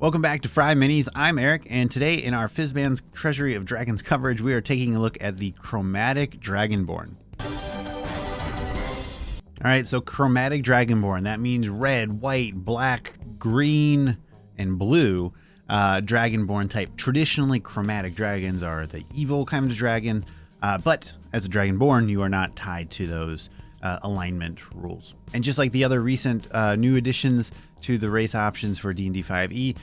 Welcome back to FryMinis. I'm Eric, and today in our Fizban's Treasury of Dragons coverage, we are taking a look at the Chromatic Dragonborn. Alright, so Chromatic Dragonborn, that means red, white, black, green, and blue Dragonborn type. Traditionally, Chromatic Dragons are the evil kind of dragons, but as a Dragonborn, you are not tied to those alignment rules. And just like the other recent new additions to the race options for D&D 5e,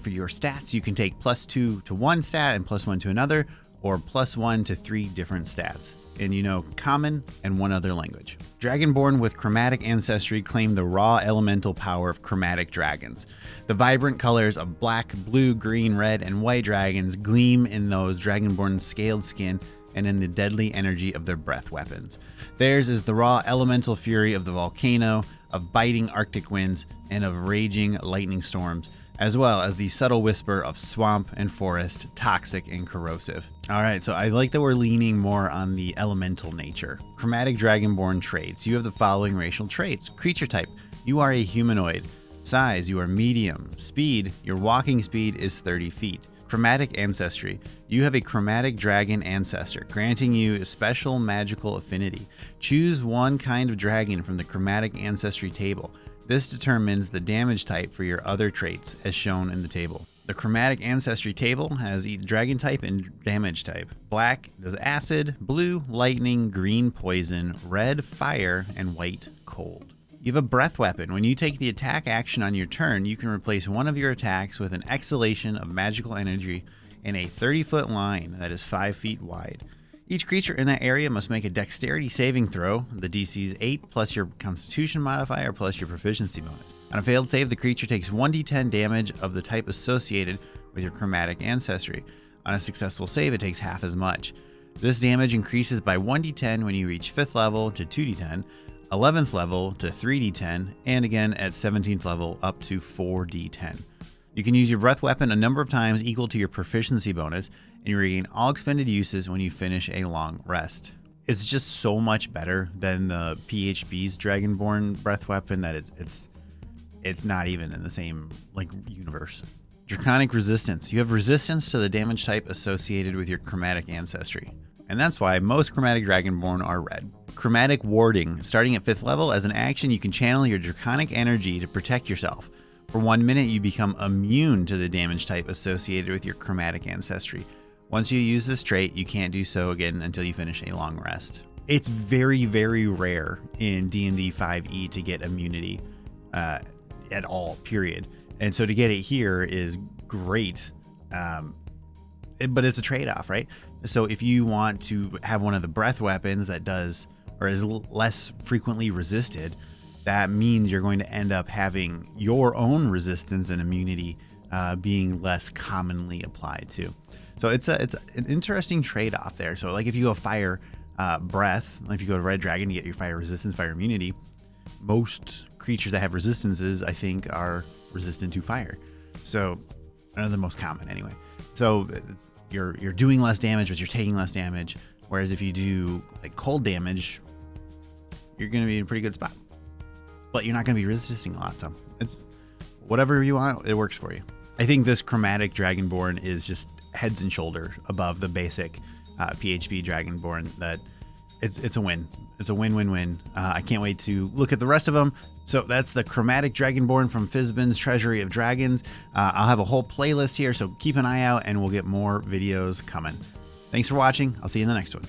for your stats, you can take +2 to one stat and +1 to another, or +1 to 3 different stats in, common and one other language. Dragonborn with Chromatic Ancestry claim the raw elemental power of chromatic dragons. The vibrant colors of black, blue, green, red, and white dragons gleam in those Dragonborn's scaled skin and in the deadly energy of their breath weapons. Theirs is the raw elemental fury of the volcano, of biting arctic winds, and of raging lightning storms, as well as the subtle whisper of swamp and forest, toxic and corrosive. Alright, so I like that we're leaning more on the elemental nature. Chromatic Dragonborn traits. You have the following racial traits. Creature type, you are a humanoid. Size, you are medium. Speed, your walking speed is 30 feet. Chromatic Ancestry. You have a chromatic dragon ancestor, granting you a special magical affinity. Choose one kind of dragon from the Chromatic Ancestry table. This determines the damage type for your other traits, as shown in the table. The Chromatic Ancestry table has dragon type and damage type. Black does acid, blue lightning, green poison, red fire, and white cold. You have a breath weapon. When you take the attack action on your turn, you can replace one of your attacks with an exhalation of magical energy in a 30-foot line that is 5 feet wide. Each creature in that area must make a dexterity saving throw. The DC is 8 plus your constitution modifier plus your proficiency bonus. On a failed save, the creature takes 1d10 damage of the type associated with your chromatic ancestry. On a successful save, it takes half as much. This damage increases by 1d10 when you reach 5th level to 2d10. 11th level to 3d10, and again at 17th level up to 4d10. You can use your breath weapon a number of times equal to your proficiency bonus, and you regain all expended uses when you finish a long rest. It's just so much better than the PHB's Dragonborn breath weapon that it's not even in the same universe. Draconic Resistance. You have resistance to the damage type associated with your chromatic ancestry, and that's why most Chromatic Dragonborn are red. Chromatic Warding. Starting at 5th level, as an action, you can channel your draconic energy to protect yourself. For 1 minute, you become immune to the damage type associated with your chromatic ancestry. Once you use this trait, you can't do so again until you finish a long rest. It's very, very rare in D&D 5e to get immunity at all, period. And so to get it here is great, but it's a trade-off, right? So if you want to have one of the breath weapons that does or is less frequently resisted, that means you're going to end up having your own resistance and immunity being less commonly applied to. So it's an interesting trade-off there. So like if you go fire breath, if you go to red dragon, you get your fire resistance, fire immunity. Most creatures that have resistances, I think, are resistant to fire. So the most common anyway. So you're doing less damage, but you're taking less damage. Whereas if you do cold damage, you're going to be in a pretty good spot, but you're not going to be resisting a lot. So it's whatever you want, it works for you. I think this Chromatic Dragonborn is just heads and shoulders above the basic PHB Dragonborn. That it's a win. It's a win-win-win. I can't wait to look at the rest of them. So that's the Chromatic Dragonborn from Fizban's Treasury of Dragons. I'll have a whole playlist here, so keep an eye out and we'll get more videos coming. Thanks for watching. I'll see you in the next one.